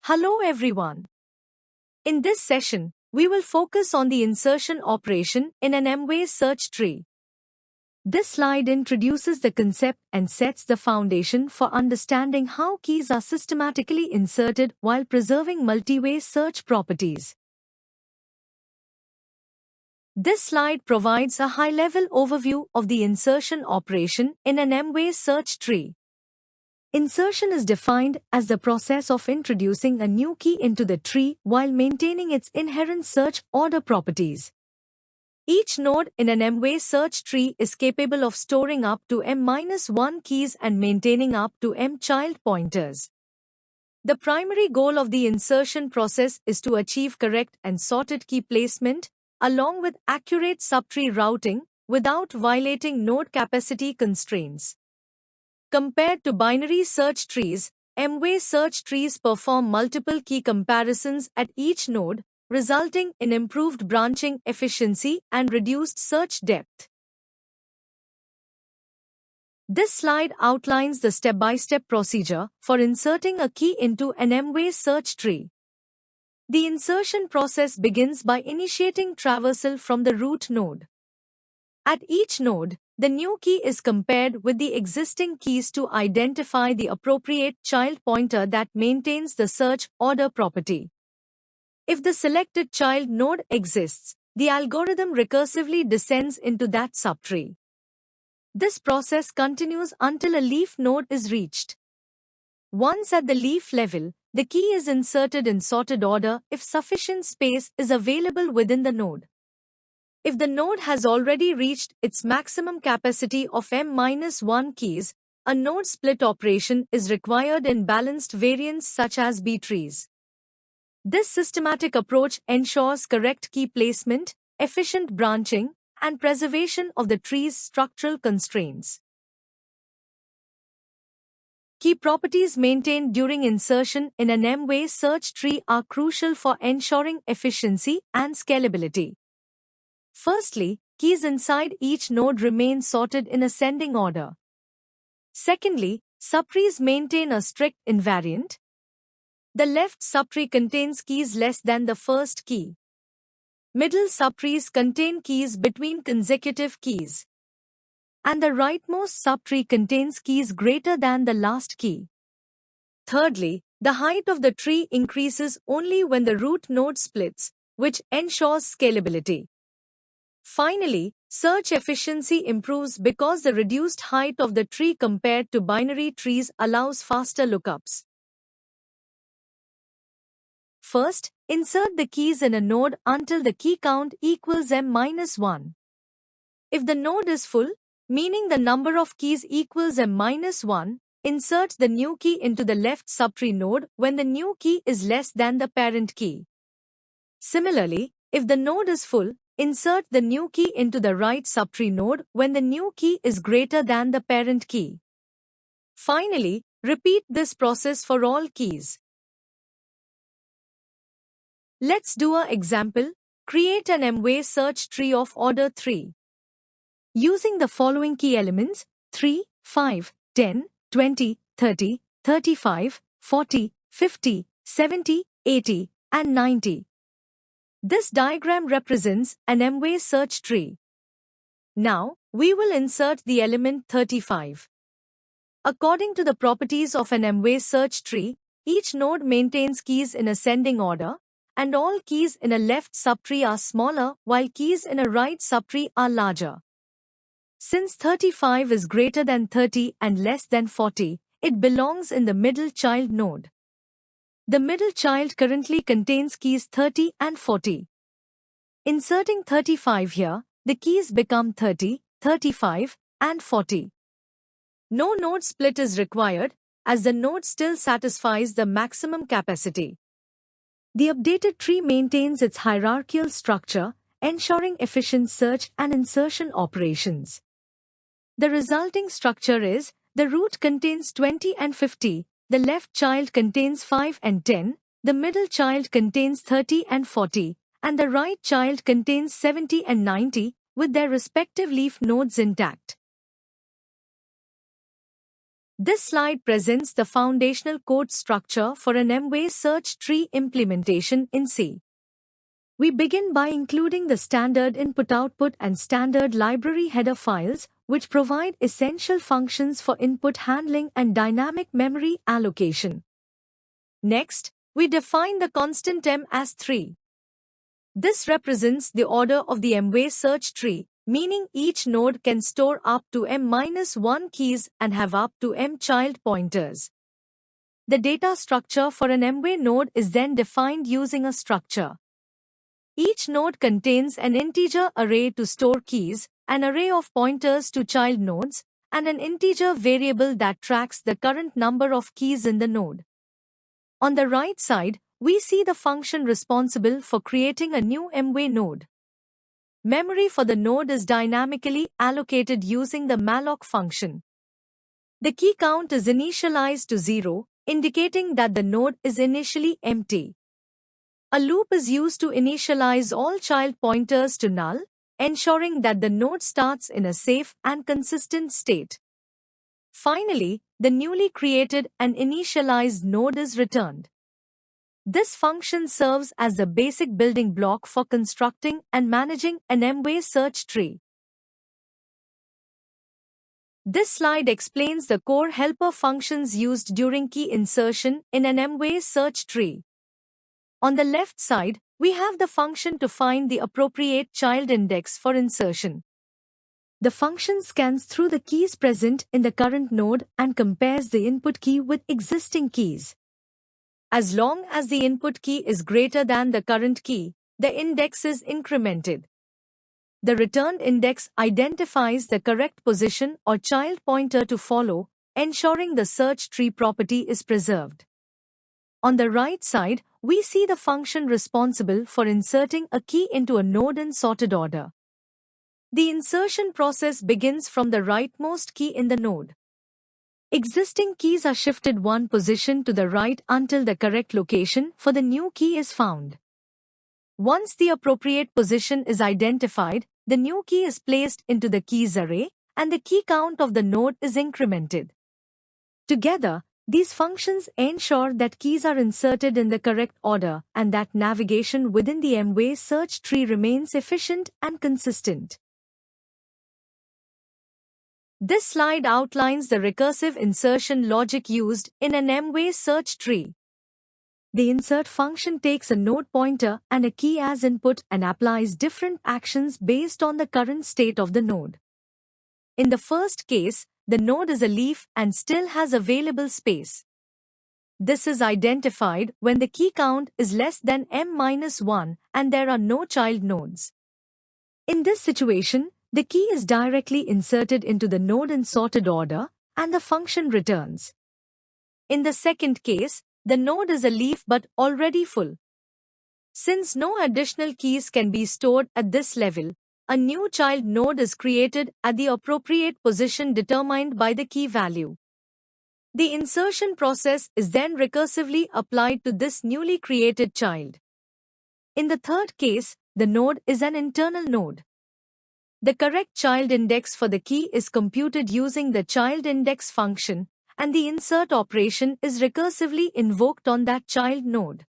Hello everyone. In this session, we will focus on the insertion operation in an M-way search tree. This slide introduces the concept and sets the foundation for understanding how keys are systematically inserted while preserving multi-way search properties. This slide provides a high-level overview of the insertion operation in an M-way search tree. Insertion is defined as the process of introducing a new key into the tree while maintaining its inherent search order properties. Each node in an M-way search tree is capable of storing up to M-1 keys and maintaining up to M child pointers. The primary goal of the insertion process is to achieve correct and sorted key placement, along with accurate subtree routing, without violating node capacity constraints. Compared to binary search trees, M-way search trees perform multiple key comparisons at each node, resulting in improved branching efficiency and reduced search depth. This slide outlines the step-by-step procedure for inserting a key into an M-way search tree. The insertion process begins by initiating traversal from the root node. At each node, the new key is compared with the existing keys to identify the appropriate child pointer that maintains the search order property. If the selected child node exists, the algorithm recursively descends into that subtree. This process continues until a leaf node is reached. Once at the leaf level, the key is inserted in sorted order if sufficient space is available within the node. If the node has already reached its maximum capacity of M-1 keys, a node split operation is required in balanced variants such as B-trees. This systematic approach ensures correct key placement, efficient branching, and preservation of the tree's structural constraints. Key properties maintained during insertion in an M-way search tree are crucial for ensuring efficiency and scalability. Firstly, keys inside each node remain sorted in ascending order. Secondly, subtrees maintain a strict invariant. The left subtree contains keys less than the first key. Middle subtrees contain keys between consecutive keys. And the rightmost subtree contains keys greater than the last key. Thirdly, the height of the tree increases only when the root node splits, which ensures scalability. Finally, search efficiency improves because the reduced height of the tree compared to binary trees allows faster lookups. First, insert the keys in a node until the key count equals M-1. If the node is full, meaning the number of keys equals M-1, insert the new key into the left subtree node when the new key is less than the parent key. Similarly, if the node is full, insert the new key into the right subtree node when the new key is greater than the parent key. Finally, repeat this process for all keys. Let's do an example. Create an M-way search tree of order 3. Using the following key elements 3, 5, 10, 20, 30, 35, 40, 50, 70, 80, and 90. This diagram represents an M-way search tree. Now, we will insert the element 35. According to the properties of an M-way search tree, each node maintains keys in ascending order, and all keys in a left subtree are smaller while keys in a right subtree are larger. Since 35 is greater than 30 and less than 40, it belongs in the middle child node. The middle child currently contains keys 30 and 40. Inserting 35 here, the keys become 30, 35, and 40. No node split is required, as the node still satisfies the maximum capacity. The updated tree maintains its hierarchical structure, ensuring efficient search and insertion operations. The resulting structure is, the root contains 20 and 50, the left child contains 5 and 10, the middle child contains 30 and 40, and the right child contains 70 and 90, with their respective leaf nodes intact. This slide presents the foundational code structure for an M-way search tree implementation in C. We begin by including the standard input-output and standard library header files, which provide essential functions for input handling and dynamic memory allocation. Next, we define the constant m as 3. This represents the order of the M-way search tree, meaning each node can store up to m-1 keys and have up to m child pointers. The data structure for an M-way node is then defined using a structure. Each node contains an integer array to store keys, an array of pointers to child nodes, and an integer variable that tracks the current number of keys in the node. On the right side, we see the function responsible for creating a new M-way node. Memory for the node is dynamically allocated using the malloc function. The key count is initialized to 0, indicating that the node is initially empty. A loop is used to initialize all child pointers to null, ensuring that the node starts in a safe and consistent state. Finally, the newly created and initialized node is returned. This function serves as the basic building block for constructing and managing an M-way search tree. This slide explains the core helper functions used during key insertion in an M-way search tree. On the left side, we have the function to find the appropriate child index for insertion. The function scans through the keys present in the current node and compares the input key with existing keys. As long as the input key is greater than the current key, the index is incremented. The returned index identifies the correct position or child pointer to follow, ensuring the search tree property is preserved. On the right side, we see the function responsible for inserting a key into a node in sorted order. The insertion process begins from the rightmost key in the node. Existing keys are shifted one position to the right until the correct location for the new key is found. Once the appropriate position is identified, the new key is placed into the keys array, and the key count of the node is incremented. Together, these functions ensure that keys are inserted in the correct order and that navigation within the M-way search tree remains efficient and consistent. This slide outlines the recursive insertion logic used in an M-way search tree. The insert function takes a node pointer and a key as input and applies different actions based on the current state of the node. In the first case, the node is a leaf and still has available space. This is identified when the key count is less than m-1 and there are no child nodes. In this situation, the key is directly inserted into the node in sorted order, and the function returns. In the second case, the node is a leaf but already full. Since no additional keys can be stored at this level, a new child node is created at the appropriate position determined by the key value. The insertion process is then recursively applied to this newly created child. In the third case, the node is an internal node. The correct child index for the key is computed using the child index function, and the insert operation is recursively invoked on that child node.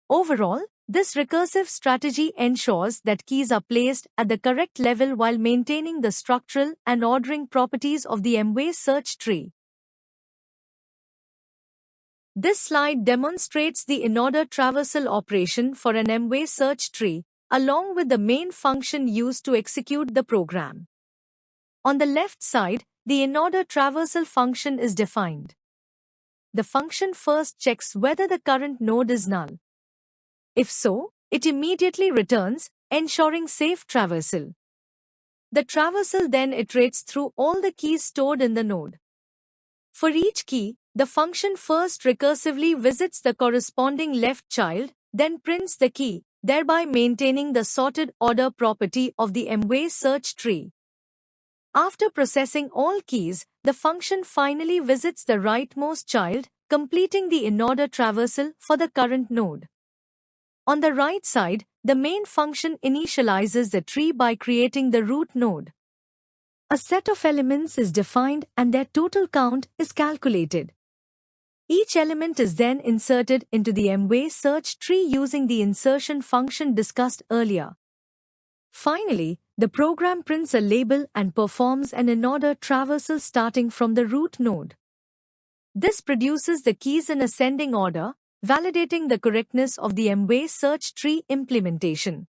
Overall, this recursive strategy ensures that keys are placed at the correct level while maintaining the structural and ordering properties of the M-way search tree. This slide demonstrates the in-order traversal operation for an M-way search tree, along with the main function used to execute the program. On the left side, the in-order traversal function is defined. The function first checks whether the current node is null. If so, it immediately returns, ensuring safe traversal. The traversal then iterates through all the keys stored in the node. For each key, the function first recursively visits the corresponding left child, then prints the key, thereby maintaining the sorted order property of the M-way search tree. After processing all keys, the function finally visits the rightmost child, completing the in-order traversal for the current node. On the right side, the main function initializes the tree by creating the root node. A set of elements is defined and their total count is calculated. Each element is then inserted into the M-way search tree using the insertion function discussed earlier. Finally, the program prints a label and performs an in-order traversal starting from the root node. This produces the keys in ascending order, validating the correctness of the M-way search tree implementation.